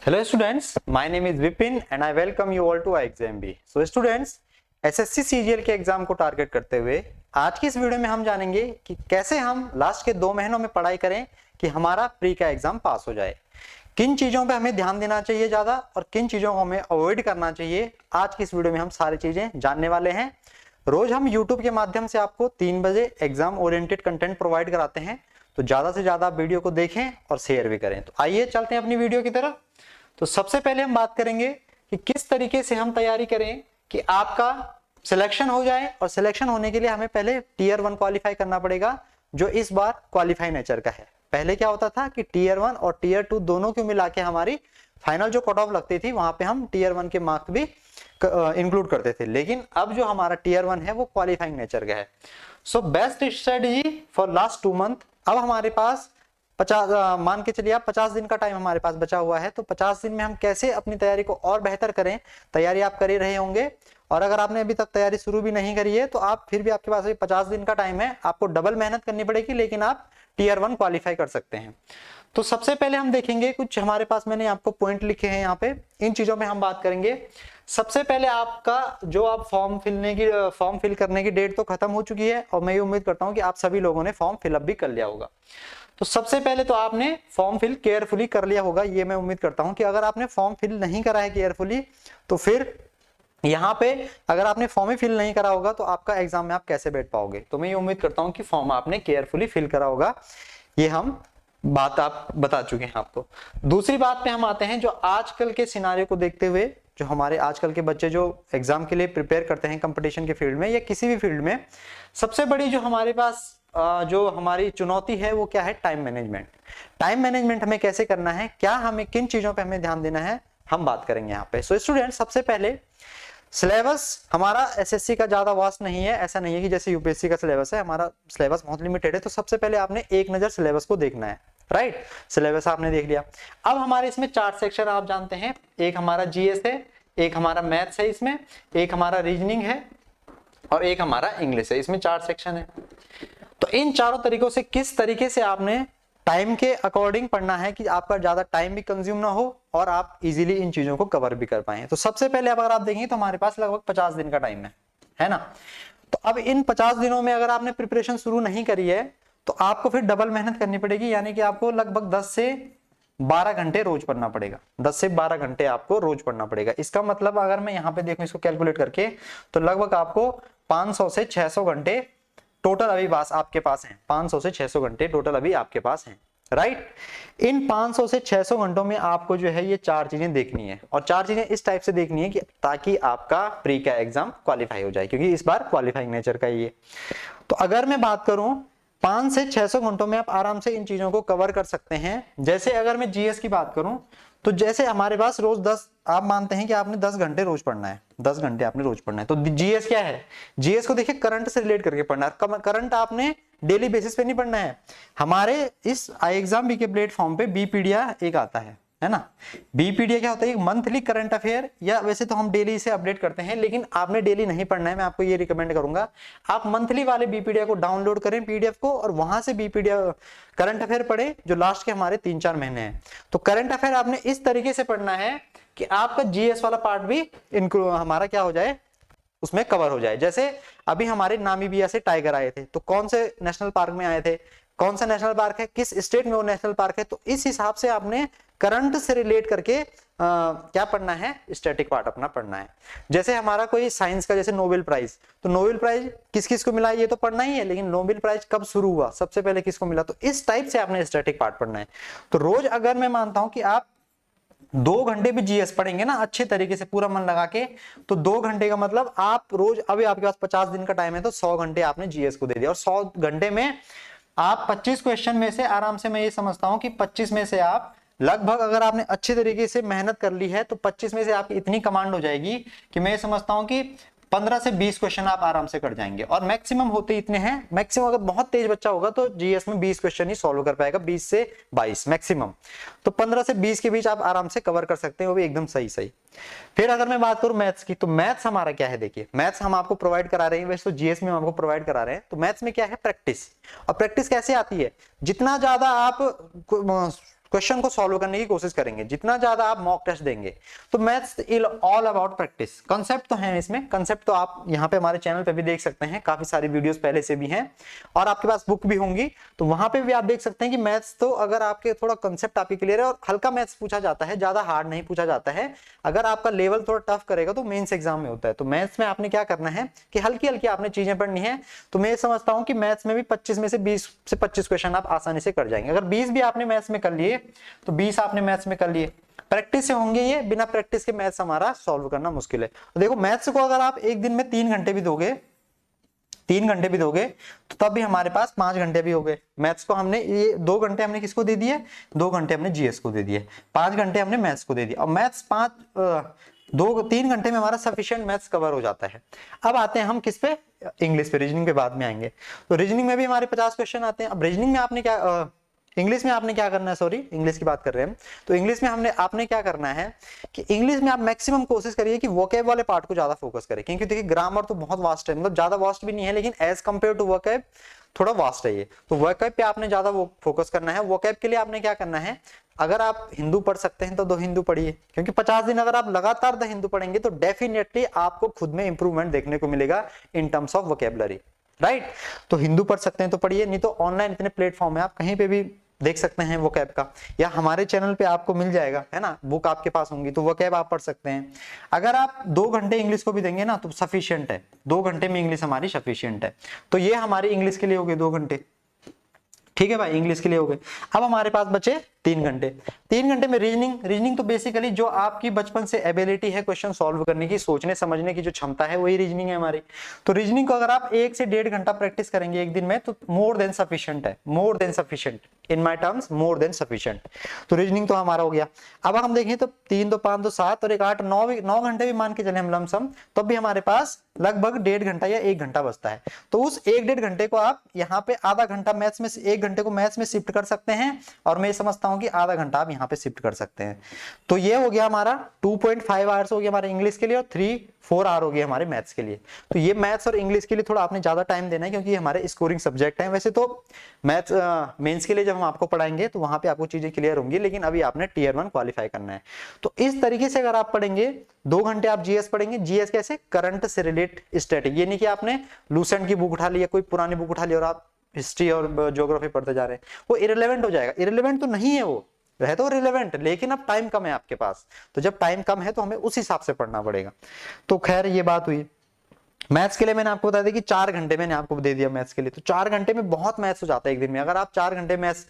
Hello students, my name is Vipin and I welcome you all to iExamB. So students, SSC CGL के exam को target करते हुए आज की इस वीडियो में हम जानेंगे कि कैसे हम लास्ट के 2 महीनों में पढ़ाई करें कि हमारा प्री का एग्जाम पास हो जाए। किन चीजों पे हमें ध्यान देना चाहिए ज्यादा और किन चीजों को हमें अवॉइड करना चाहिए, आज की इस वीडियो में हम सारी चीजें जानने वाले हैं। रोज हम यूट्यूब के माध्यम से आपको 3 बजे एग्जाम ओरिएंटेड कंटेंट प्रोवाइड कराते हैं, तो ज्यादा से ज्यादा आप वीडियो को देखें और शेयर भी करें। तो आइए चलते हैं अपनी वीडियो की तरफ। तो सबसे पहले हम बात करेंगे कि किस तरीके से हम तैयारी करें कि आपका सिलेक्शन हो जाए, और सिलेक्शन होने के लिए हमें पहले टीयर 1 क्वालिफाई करना पड़ेगा, जो इस बार क्वालिफाई नेचर का है। पहले क्या होता था कि टीयर 1 और टीयर 2 दोनों को मिला के हमारी फाइनल जो कट ऑफ लगती थी वहां पे हम टीयर 1 के मार्क्स भी इंक्लूड करते थे, लेकिन अब जो हमारा टीयर 1 है वो क्वालिफाइंग नेचर का है। So best strategy for last 2 month, अब हमारे पास 50 मान के चलिए आप 50 दिन का टाइम हमारे पास बचा हुआ है, तो 50 दिन में हम कैसे अपनी तैयारी को और बेहतर करें। तैयारी आप कर ही रहे होंगे, और अगर आपने अभी तक तैयारी शुरू भी नहीं करी है तो आप फिर भी आपके पास अभी 50 दिन का टाइम है, आपको डबल मेहनत करनी पड़ेगी, लेकिन आप टीयर 1 क्वालिफाई कर सकते हैं। तो सबसे पहले हम देखेंगे कुछ हमारे पास मैंने आपको पॉइंट लिखे हैं यहाँ पे, इन चीजों में हम बात करेंगे। सबसे पहले आपका जो आप फॉर्म फिल करने की डेट तो खत्म हो चुकी है, और मैं ये उम्मीद करता हूँ कि आप सभी लोगों ने फॉर्म फिलअप भी कर लिया होगा। तो सबसे पहले तो आपने फॉर्म फिल केयरफुली कर लिया होगा, ये मैं उम्मीद करता हूं कि अगर आपने फॉर्म फिल नहीं करा है केयरफुली, तो फिर यहाँ पे अगर आपने फॉर्म ही फिल नहीं करा होगा तो आपका एग्जाम में आप कैसे बैठ पाओगे। तो मैं ये उम्मीद करता हूं कि फॉर्म आपने केयरफुली फिल करा होगा, ये हम बात आप बता चुके हैं आपको। दूसरी बात पे हम आते हैं, जो आजकल के सिनारियो को देखते हुए जो हमारे आजकल के बच्चे जो एग्जाम के लिए प्रिपेयर करते हैं कंपटीशन के फील्ड में या किसी भी फील्ड में, सबसे बड़ी जो हमारे पास जो हमारी चुनौती है वो क्या है, टाइम मैनेजमेंट। टाइम मैनेजमेंट हमें कैसे करना है, क्या हमें किन चीजों पे हमें ध्यान देना है, हम बात करेंगे यहाँ पे। सो स्टूडेंट, सबसे पहले सिलेबस हमारा एसएससी का ज्यादा वास्ट नहीं है, ऐसा नहीं है कि जैसे यूपीएससी का सिलेबस है, हमारा सिलेबस बहुत लिमिटेड है। तो सबसे पहले आपने एक नजर सिलेबस को देखना है, राइट। सिलेबस आपने देख लिया। अब हमारे इसमें 4 सेक्शन आप जानते हैं, एक हमारा जीएस है, एक हमारा मैथ्स है, इसमें एक हमारा रीजनिंग है और एक हमारा इंग्लिश है। इसमें 4 सेक्शन है। तो इन चारों तरीकों से किस तरीके से आपने टाइम के अकॉर्डिंग पढ़ना है कि आपका ज्यादा टाइम भी कंज्यूम ना हो और आप इजीली इन चीजों को कवर भी कर पाए। तो सबसे पहले अगर आप देखेंगे तो हमारे पास लगभग 50 दिन का टाइम है ना। तो अब इन 50 दिनों में अगर आपने प्रिपरेशन शुरू नहीं करी है तो आपको फिर डबल मेहनत करनी पड़ेगी, यानी कि आपको लगभग 10 से 12 घंटे रोज पढ़ना पड़ेगा। 10 से 12 घंटे आपको रोज पढ़ना पड़ेगा। इसका मतलब अगर मैं यहाँ पे देखूं इसको कैलकुलेट करके, तो लगभग आपको 500 से 600 घंटे टोटल अभी पास आपके पास हैं। 500 से 600 घंटे टोटल अभी आपके पास हैं, राइट। इन 500 से 600 घंटों में आपको जो है ये 4 चीजें देखनी है, और 4 चीजें इस टाइप से देखनी है कि ताकि आपका प्री का एग्जाम क्वालिफाई हो जाए, क्योंकि इस बार क्वालिफाइंग नेचर का ये। तो अगर मैं बात करूं 5 से 600 घंटों में आप आराम से इन चीजों को कवर कर सकते हैं। जैसे अगर मैं जीएस की बात करूं तो जैसे हमारे पास रोज 10, आप मानते हैं कि आपने 10 घंटे रोज पढ़ना है, 10 घंटे आपने रोज पढ़ना है। तो जीएस क्या है, जीएस को देखिए करंट से रिलेट करके पढ़ना है। करंट आपने डेली बेसिस पे नहीं पढ़ना है। हमारे इस iExamB के प्लेटफॉर्म पे बीपीडिया एक आता है ना। बीपीडिया क्या होता है, एक मंथली करंट अफेयर, या वैसे तो हम डेली इसे अपडेट करते हैं, लेकिन आपने डेली नहीं पढ़ना है। मैं आपको ये रिकमेंड करूंगा आप मंथली वाले बीपीडिया को डाउनलोड करें पीडीएफ को, और वहां से बीपीडिया करंट अफेयर पढ़े जो लास्ट के हमारे 3-4 महीने हैं। तो करंट अफेयर आपने इस तरीके से पढ़ना है कि आपका जीएस वाला पार्ट भी हमारा क्या हो जाए, उसमें कवर हो जाए। जैसे अभी हमारे नामीबिया से टाइगर आए थे, तो कौन से नेशनल पार्क में आए थे, कौन सा नेशनल पार्क है, किस स्टेट में वो नेशनल पार्क है, तो इस हिसाब से आपने करंट से रिलेट करके क्या पढ़ना है, स्टैटिक पार्ट अपना पढ़ना है। जैसे हमारा कोई साइंस का जैसे नोबेल प्राइज, तो नोबेल प्राइज किस किस को मिला ये तो पढ़ना ही है, लेकिन नोबेल प्राइज कब शुरू हुआ, सबसे पहले किसको मिला, तो इस टाइप से आपने स्टैटिक पार्ट पढ़ना है। तो रोज अगर मैं मानता हूं कि आप 2 घंटे भी जीएस पढ़ेंगे ना अच्छे तरीके से पूरा मन लगा के, तो 2 घंटे का मतलब आप रोज, अभी आपके पास 50 दिन का टाइम है, तो 100 घंटे आपने जीएस को दे दिया, और 100 घंटे में आप 25 क्वेश्चन में से आराम से, मैं ये समझता हूं कि 25 में से आप लगभग, अगर आपने अच्छे तरीके से मेहनत कर ली है तो 25 में से आपकी इतनी कमांड हो जाएगी कि मैं ये समझता हूं कि 15 से 20 क्वेश्चन आप आराम से कर जाएंगे। और मैक्सिमम होते इतने हैं, मैक्सिमम अगर बहुत तेज बच्चा होगा तो जीएस में 20 क्वेश्चन ही सॉल्व कर पाएगा, 20 से 22 मैक्सिमम। तो 15 से 20 के बीच आप आराम से कवर कर सकते हैं, वो भी एकदम सही सही। फिर अगर मैं बात करूं मैथ्स की, तो मैथ्स हमारा क्या है, देखिए मैथ्स हम आपको प्रोवाइड करा रहे हैं, वैसे तो जीएस में हम आपको प्रोवाइड करा रहे हैं। तो मैथ्स में क्या है, प्रैक्टिस। और प्रैक्टिस कैसे आती है, जितना ज्यादा आप क्वेश्चन को सॉल्व करने की कोशिश करेंगे, जितना ज्यादा आप मॉक टेस्ट देंगे। तो maths is all about practice. Concept तो है इसमें, कंसेप्ट तो आप यहाँ पे हमारे चैनल पे भी देख सकते हैं, काफी सारी वीडियोस पहले से भी हैं और आपके पास बुक भी होंगी, तो वहां पे भी आप देख सकते हैं कि मैथ्स तो अगर आपके थोड़ा कंसेप्ट आपके क्लियर है और हल्का मैथ्स पूछा जाता है, ज्यादा हार्ड नहीं पूछा जाता है। अगर आपका लेवल थोड़ा टफ करेगा तो मेंस एग्जाम में होता है। तो मैथ्स में आपने क्या करना है कि हल्की हल्की आपने चीजें पढ़नी है। तो मैं समझता हूं कि मैथ्स में भी 25 में से 20 से 25 क्वेश्चन आप आसानी से कर जाएंगे। अगर 20 भी आपने मैथ्स में कर लिए तो 20 आपने मैथ्स में कर लिए। प्रैक्टिस से होंगे ये, बिना प्रैक्टिस के मैथ्स हमारा सॉल्व करना मुश्किल है। तो देखो मैथ्स को अगर आप एक दिन में 3 घंटे भी दोगे, 3 घंटे भी दोगे तो तब भी हमारे पास 5 घंटे भी हो गए। मैथ्स को हमने ये 2 घंटे हमने किसको दे दिए, 2 घंटे हमने जीएस को दे दिए, 5 घंटे हमने मैथ्स को दे दिया। और मैथ्स 3 घंटे में हमारा सफिशिएंट मैथ्स कवर हो जाता है। अब आते हैं हम किस पे, इंग्लिश पे। रीजनिंग पे बाद में आएंगे। तो रीजनिंग में भी हमारे 50 क्वेश्चन आते हैं। अब रीजनिंग में आपने क्या, इंग्लिश में आपने क्या करना है, सॉरी इंग्लिश की बात कर रहे हैं। तो इंग्लिश में आपने क्या करना है कि इंग्लिश में आप मैक्सिमम कोशिश करिए कि वोकैब वाले पार्ट को ज्यादा फोकस करें, क्योंकि देखिए ग्रामर तो बहुत वास्ट है, मतलब ज्यादा वास्ट भी नहीं है, लेकिन एज कंपेयर टू वोकैब थोड़ा वास्ट है ये। तो वोकैब पे आपने ज्यादा फोकस करना है। वोकैब के लिए आपने क्या करना है, अगर आप हिंदू पढ़ सकते हैं तो 2 हिंदू पढ़िए, क्योंकि 50 दिन अगर आप लगातार 2 हिंदू पढ़ेंगे तो डेफिनेटली आपको खुद में इंप्रूवमेंट देखने को मिलेगा in terms of vocabulary, right. तो हिंदू पढ़ सकते हैं तो पढ़िए, नहीं तो ऑनलाइन इतने प्लेटफॉर्म है, आप कहीं पे भी देख सकते हैं वोकैब का, या हमारे चैनल पे आपको मिल जाएगा, है ना, बुक आपके पास होंगी तो वोकैब आप पढ़ सकते हैं। अगर आप 2 घंटे इंग्लिश को भी देंगे ना तो सफिशिएंट है, 2 घंटे में इंग्लिश हमारी सफिशिएंट है। तो ये हमारी इंग्लिश के लिए हो गए 2 घंटे, ठीक है भाई, इंग्लिश के लिए हो गए। अब हमारे पास बचे 3 घंटे। 3 घंटे में रीजनिंग तो बेसिकली जो आपकी बचपन से एबिलिटी है क्वेश्चन सॉल्व करने की, सोचने समझने की जो क्षमता है, वही रीजनिंग है हमारी। तो रीजनिंग को अगर आप 1 से 1.5 घंटा प्रैक्टिस करेंगे एक दिन में तो मोर देन सफिशिएंट है, more than sufficient, in my terms more than sufficient. तो रीजनिंग तो हमारा हो गया। अब हम देखें तो 3 2 5 2 7 और 1 8 9 घंटे भी मान के चले हम लमसम, तब भी हमारे पास लगभग 1.5 घंटा या 1 घंटा बचता है। तो उस 1-1.5 घंटे को आप यहाँ पे आधा घंटा मैथ्स में, 1 घंटे को मैथ्स में शिफ्ट कर सकते हैं, और मैं समझता हूँ कि आधा घंटा आप यहाँ पे शिफ्ट कर सकते हैं। तो ये हो गया हमारा 2.5 आवर्स हो गया हमारे इंग्लिश के लिए, और 3-4 आवर हो गया हमारे मैथ्स के लिए। तो ये मैथ्स और इंग्लिश के लिए थोड़ा आपने ज्यादा टाइम देना है, क्योंकि ये हमारे स्कोरिंग सब्जेक्ट हैं। वैसे तो मैथ्स मेंस के लिए जब हम आपको पढ़ाएंगे तो वहां पे आपको चीजें क्लियर होंगी, लेकिन अभी आपने टियर 1 क्वालिफाई करना है। तो इस तरीके से अगर आप पढ़ेंगे, 2 घंटे आप जीएस पढ़ेंगे। जीएस कैसे, करंट से रिलेट स्टैटिक, ये नहीं कि आपने लूसेंट की बुक उठा ली या कोई पुरानी बुक उठा ली और आप हिस्ट्री और ज्योग्राफी पढ़ते जा रहे हैं, वो इरेलेवेंट हो जाएगा। इरेलेवेंट तो नहीं है, वो रहे तो रिलेवेंट, लेकिन अब टाइम कम है आपके पास, तो जब टाइम कम है तो हमें उस हिसाब से पढ़ना पड़ेगा। तो खैर ये बात हुई। मैथ्स के लिए मैंने आपको बता दिया कि 4 घंटे मैंने आपको दे दिया मैथ्स के लिए। तो 4 घंटे में बहुत मैथ्स हो जाता है एक दिन में। अगर आप 4 घंटे मैथ्स,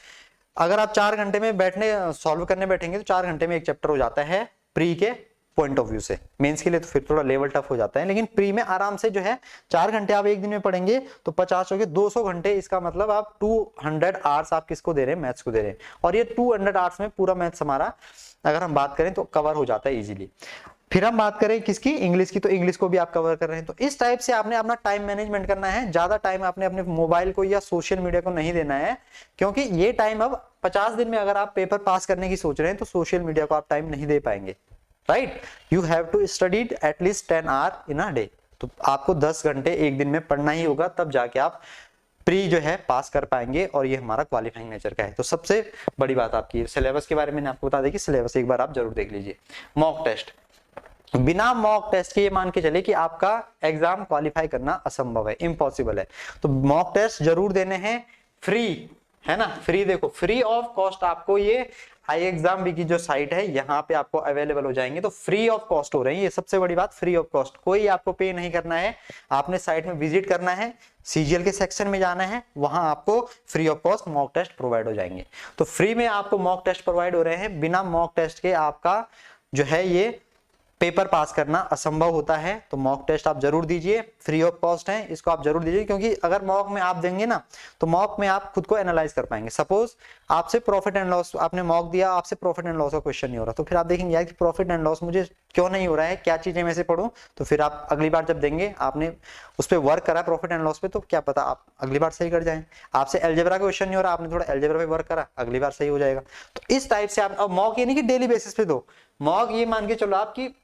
अगर आप 4 घंटे में बैठने सॉल्व करने बैठेंगे तो 4 घंटे में एक चैप्टर हो जाता है प्री के पॉइंट ऑफ व्यू से। मेंस के लिए तो फिर थोड़ा लेवल टफ हो जाता है, लेकिन प्री में आराम से जो है 4 घंटे आप एक दिन में पढ़ेंगे तो 50 हो गए, 200 घंटे। इसका मतलब आप 200 आवर्स आप किसको दे रहे हैं, मैथ्स को दे रहे हैं। और ये 200 आवर्स में पूरा मैथ्स हमारा अगर हम बात करें तो कवर हो जाता है इजीली। फिर हम बात करें किसकी, इंग्लिश की, तो इंग्लिश को भी आप कवर कर रहे हैं। तो इस टाइप से आपने अपना टाइम मैनेजमेंट करना है। ज्यादा टाइम आपने अपने मोबाइल को या सोशल मीडिया को नहीं देना है, क्योंकि ये टाइम अब 50 दिन में अगर आप पेपर पास करने की सोच रहे हैं तो सोशल मीडिया को आप टाइम नहीं दे पाएंगे, right. You have to study at least 10 hour in a day. तो आपको 10 घंटे एक दिन में पढ़ना ही होगा, तब जाके आप प्री जो है पास कर पाएंगे, और ये हमारा क्वालिफाइंग नेचर का है। तो सबसे बड़ी बात आपकी सिलेबस के बारे में आपको बता दें कि सिलेबस एक बार आप जरूर देख लीजिए। मॉक टेस्ट, बिना मॉक टेस्ट के ये मान के चले कि आपका एग्जाम क्वालिफाई करना असंभव है, इम्पॉसिबल है। तो मॉक टेस्ट जरूर देने हैं, फ्री है ना, फ्री। देखो फ्री ऑफ कॉस्ट आपको ये iExamB की जो साइट है यहाँ पे आपको अवेलेबल हो जाएंगे। तो फ्री ऑफ कॉस्ट हो रहे हैं, ये सबसे बड़ी बात, फ्री ऑफ कॉस्ट। कोई आपको पे नहीं करना है, आपने साइट में विजिट करना है, सीजीएल के सेक्शन में जाना है, वहां आपको free of cost mock test provide हो जाएंगे। तो फ्री में आपको मॉक टेस्ट प्रोवाइड हो रहे हैं। बिना मॉक टेस्ट के आपका जो है ये पेपर पास करना असंभव होता है। तो मॉक टेस्ट आप जरूर दीजिए, फ्री ऑफ कॉस्ट है, इसको आप जरूर दीजिए। क्योंकि अगर मॉक में आप देंगे ना तो मॉक में आप खुद को एनालाइज कर पाएंगे। सपोज आपसे प्रॉफिट एंड लॉस, आपने मॉक दिया, आपसे प्रॉफिट एंड लॉस का क्वेश्चन नहीं हो रहा, तो फिर आप देखेंगे यार कि प्रॉफिट एंड लॉस मुझे क्यों नहीं हो रहा है, क्या चीजें मैं से पढ़ूं। तो फिर आप अगली बार जब देंगे, आपने उस पर वर्क करा प्रॉफिट एंड लॉस पे, तो क्या पता आप अगली बार सही कर जाए। आपसे एल्जेब्रा का क्वेश्चन नहीं हो रहा, आपने थोड़ा एल्जेब्रा पे वर्क करा, अगली बार सही हो जाएगा। तो इस टाइप से आप, अब मॉक ये नहीं कि डेली बेसिस पे दो, मॉक ये मान के चलो आपकी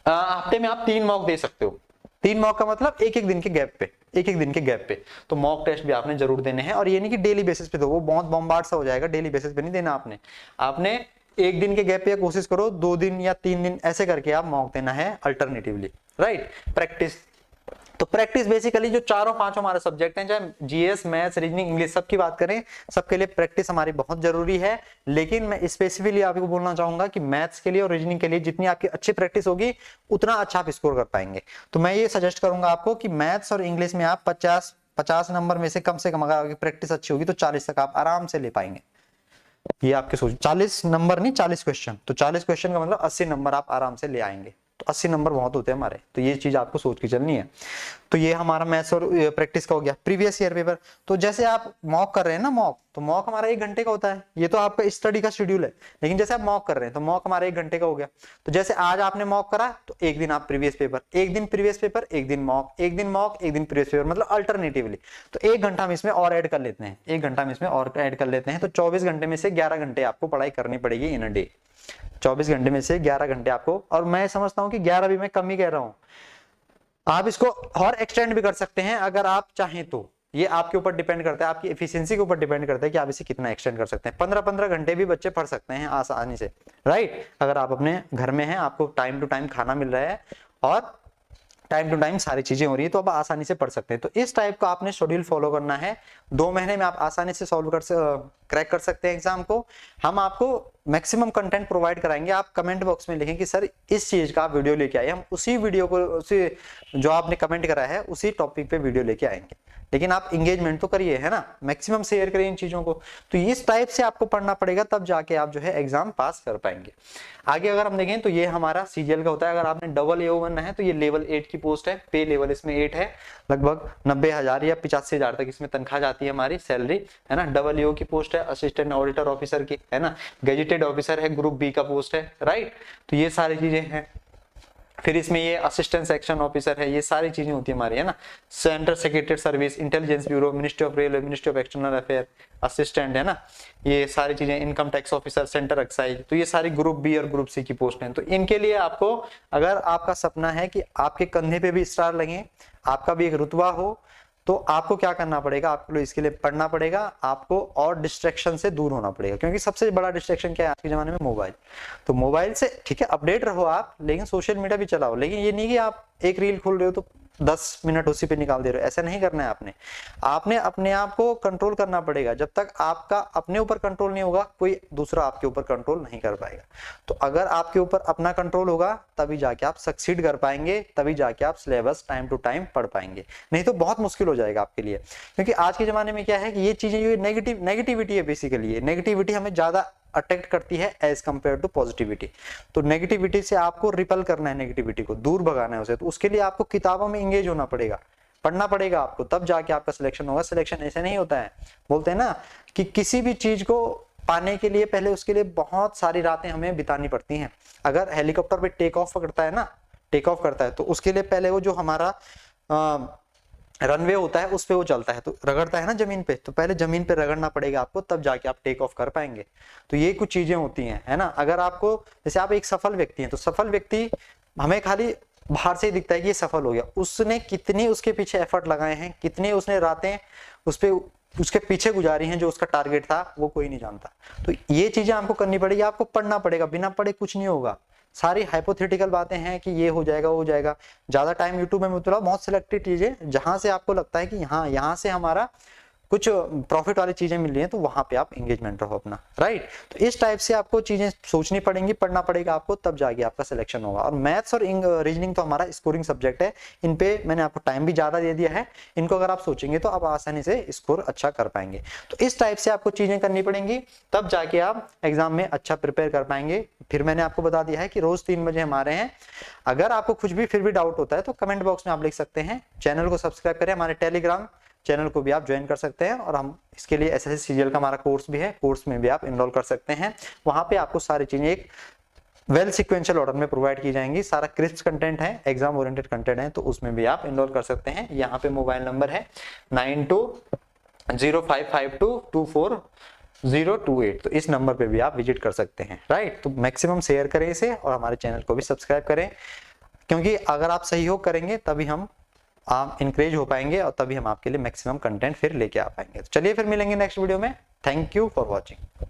हफ्ते में आप 3 मॉक दे सकते हो। 3 मॉक का मतलब एक एक दिन के गैप पे तो मॉक टेस्ट भी आपने जरूर देने हैं। और ये नहीं कि डेली बेसिस पे दो, वो बहुत बॉम्बार्ड सा हो जाएगा, डेली बेसिस पे नहीं देना आपने एक दिन के गैप पे कोशिश करो 2 दिन या 3 दिन ऐसे करके आप मॉक देना है अल्टरनेटिवली, राइट। प्रैक्टिस, तो प्रैक्टिस बेसिकली जो चारों पांचों हमारे सब्जेक्ट हैं, चाहे जीएस, मैथ्स, रीजनिंग, इंग्लिश, सबकी बात करें, सबके लिए प्रैक्टिस हमारी बहुत जरूरी है। लेकिन मैं स्पेसिफिकली आपको बोलना चाहूंगा कि मैथ्स के लिए और रीजनिंग के लिए जितनी आपकी अच्छी प्रैक्टिस होगी उतना अच्छा आप स्कोर कर पाएंगे। तो मैं ये सजेस्ट करूंगा आपको कि मैथ्स और इंग्लिश में आप 50 नंबर में से कम अगर आपकी प्रैक्टिस अच्छी होगी तो 40 तक आप आराम से ले पाएंगे। ये आपके सोच 40 नंबर नहीं, 40 क्वेश्चन, तो 40 क्वेश्चन का मतलब 80 नंबर आप आराम से ले आएंगे। तो 80 नंबर बहुत होते हैं हमारे, तो ये चीज आपको सोच के चलनी है। तो ये हमारा मैथ्स और प्रैक्टिस का हो गया। प्रीवियस ईयर पेपर, तो जैसे आप मॉक कर रहे हैं ना, तो मॉक हमारा 1 घंटे का होता है, ये तो आपका स्टडी का शेड्यूल है। लेकिन जैसे आप मॉक कर रहे हैं तो मॉक हमारा 1 घंटे का हो गया। तो जैसे आज आपने मॉक करा तो एक दिन आप प्रीवियस पेपर, एक दिन प्रीवियस पेपर, एक दिन मॉक, एक दिन मॉक, एक दिन प्रीवियस पेपर, मतलब अल्टरनेटिवली। तो 1 घंटा हम इसमें और ऐड कर लेते हैं, 1 घंटा हम इसमें और ऐड कर लेते हैं। तो 24 घंटे में से 11 घंटे आपको पढ़ाई करनी पड़ेगी इन अ डे। 24 घंटे में से 11 घंटे आपको, और मैं समझता हूं कि 11 भी मैं कम ही कह रहा हूं, आप इसको और एक्सटेंड भी कर सकते हैं अगर आप चाहें तो। ये आपके ऊपर डिपेंड करता है, आपकी एफिशिएंसी के ऊपर डिपेंड करता है कि आप इसे कितना एक्सटेंड कर सकते हैं। 15-15 घंटे भी बच्चे पढ़ सकते हैं आसानी से, राइट। अगर आप अपने घर में हैं, आपको टाइम टू टाइम खाना मिल रहा है और टाइम टू टाइम सारी चीजें हो रही है, तो आप आसानी से पढ़ सकते हैं। तो इस टाइप का आपने शेड्यूल फॉलो करना है। 2 महीने में आप आसानी से क्रैक कर सकते हैं एग्जाम को। हम आपको मैक्सिमम कंटेंट प्रोवाइड कराएंगे। आप कमेंट बॉक्स में लिखें कि सर इस चीज का आप वीडियो लेके आइए, हम उसी वीडियो को, उसी जो आपने कमेंट करा है उसी टॉपिक पे वीडियो लेके आएंगे। लेकिन आप इंगेजमेंट तो करिए, है ना, मैक्सिमम शेयर करिए इन चीजों को। तो इस टाइप से आपको पढ़ना पड़ेगा, तब जाके आप जो है एग्जाम पास कर पाएंगे। आगे अगर हम देखें तो ये हमारा सीजीएल का होता है। अगर आपने डबल एओ बनना है तो ये लेवल 8 की पोस्ट है। पे लेवल इसमें 8 है, लगभग 90,000 या 85,000 तक इसमें तनख्वाह जाती है हमारी, सैलरी, है ना। डबल एओ की पोस्ट है, असिस्टेंट ऑडिटर ऑफिसर की, है ना। गेजेटेड ऑफिसर है, ग्रुप बी का पोस्ट है, राइट। तो ये सारी चीजें हैं। फिर इसमें ये असिस्टेंट सेक्शन ऑफिसर है, ये सारी चीजें होती है हमारी, है ना। Centre secretary service, intelligence bureau, ministry of railway, ministry of external affair, assistant, है ना। ये सारी चीजें, income tax officer, centre excise, तो ये सारी ग्रुप बी और ग्रुप सी की पोस्ट हैं। तो इनके लिए आपको, अगर आपका सपना है कि आपके कंधे पे भी स्टार लगे, आपका भी एक रुतबा हो, तो आपको क्या करना पड़ेगा, आपको इसके लिए पढ़ना पड़ेगा, आपको और डिस्ट्रैक्शन से दूर होना पड़ेगा। क्योंकि सबसे बड़ा डिस्ट्रैक्शन क्या है आज के जमाने में, मोबाइल। तो मोबाइल से ठीक है अपडेट रहो आप, लेकिन सोशल मीडिया भी चलाओ। लेकिन ये नहीं कि आप एक रील खोल रहे हो तो 10 मिनट उसी पे निकाल दे रहे हो, ऐसा नहीं करना है आपने अपने आप को कंट्रोल करना पड़ेगा। जब तक आपका अपने ऊपर कंट्रोल नहीं होगा, कोई दूसरा आपके ऊपर कंट्रोल नहीं कर पाएगा। तो अगर आपके ऊपर अपना कंट्रोल होगा तभी जाके आप सक्सीड कर पाएंगे, तभी जाके आप सिलेबस टाइम टू टाइम पढ़ पाएंगे। नहीं तो बहुत मुश्किल हो जाएगा आपके लिए। क्योंकि आज के जमाने में क्या है कि ये चीजें, ये नेगेटिविटी है बेसिकली। नेगेटिविटी हमें ज्यादा अट्रैक्ट करती है एज कंपेयर टू पॉजिटिविटी। तो नेगेटिविटी से आपको रिपल करना है, नेगेटिविटी को दूर भगाना है उसे। तो उसके लिए आपको किताबों में इंगेज होना पड़ेगा, पढ़ना पड़ेगा आपको, तब जाके आपका सिलेक्शन होगा। सिलेक्शन ऐसे नहीं होता है, बोलते हैं ना कि किसी भी चीज को पाने के लिए पहले उसके लिए बहुत सारी रातें हमें बितानी पड़ती हैं। अगर हेलीकॉप्टर पे टेक ऑफ करता है ना, टेक ऑफ करता है, तो उसके लिए पहले वो जो हमारा रनवे होता है उस पे वो चलता है, तो रगड़ता है ना जमीन पे, तो पहले जमीन पे रगड़ना पड़ेगा आपको, तब जाके आप टेक ऑफ कर पाएंगे। तो ये कुछ चीजें होती हैं, है ना। अगर आपको, जैसे आप एक सफल व्यक्ति हैं, तो सफल व्यक्ति हमें खाली बाहर से ही दिखता है कि ये सफल हो गया, उसने कितनी उसके पीछे एफर्ट लगाए हैं, कितनी उसने रातें उस पे उसके पीछे गुजारी हैं, जो उसका टारगेट था वो कोई नहीं जानता। तो ये चीजें आपको करनी पड़ेगी, आपको पढ़ना पड़ेगा, बिना पढ़े कुछ नहीं होगा। सारी हाइपोथेटिकल बातें हैं कि ये हो जाएगा वो हो जाएगा। ज्यादा टाइम यूट्यूब में मत लगाओ, बहुत सिलेक्टेड चीजें जहां से आपको लगता है कि हाँ यहाँ से हमारा कुछ प्रॉफिट वाली चीजें मिल रही हैं, तो वहां पे आप एंगेजमेंट रहो अपना, राइट। तो इस टाइप से आपको चीजें सोचनी पड़ेंगी, पढ़ना पड़ेगा आपको, तब जाके आपका सिलेक्शन होगा। और मैथ्स और रीजनिंग तो हमारा स्कोरिंग सब्जेक्ट है, इन पे मैंने आपको टाइम भी ज्यादा दे दिया है। इनको अगर आप सोचेंगे तो आप आसानी से स्कोर अच्छा कर पाएंगे। तो इस टाइप से आपको चीजें करनी पड़ेंगी, तब जाके आप एग्जाम में अच्छा प्रिपेयर कर पाएंगे। फिर मैंने आपको बता दिया है कि रोज 3 बजे हमारे हैं। अगर आपको कुछ भी फिर भी डाउट होता है तो कमेंट बॉक्स में आप लिख सकते हैं। चैनल को सब्सक्राइब करें, हमारे टेलीग्राम चैनल को भी आप ज्वाइन कर सकते हैं। और हम इसके लिए एसएससी सीजीएल का हमारा कोर्स भी है, कोर्स में भी आप एनरोल कर सकते हैं। वहां पे आपको सारी चीजें एक वेल सिक्वेंशियल ऑर्डर में प्रोवाइड की जाएंगी। सारा क्रिस्प कंटेंट है, एग्जाम ओरिएंटेड कंटेंट है, तो उसमें भी आप एनरोल कर सकते हैं। यहाँ पे मोबाइल नंबर है 92055224 तो इस नंबर पे भी आप विजिट कर सकते हैं, राइट। तो मैक्सिमम शेयर करें इसे और हमारे चैनल को भी सब्सक्राइब करें। क्योंकि अगर आप सहयोग करेंगे तभी हम आप इंकरेज हो पाएंगे और तभी हम आपके लिए मैक्सिमम कंटेंट फिर लेके आ पाएंगे। तो चलिए फिर मिलेंगे नेक्स्ट वीडियो में। Thank you for watching.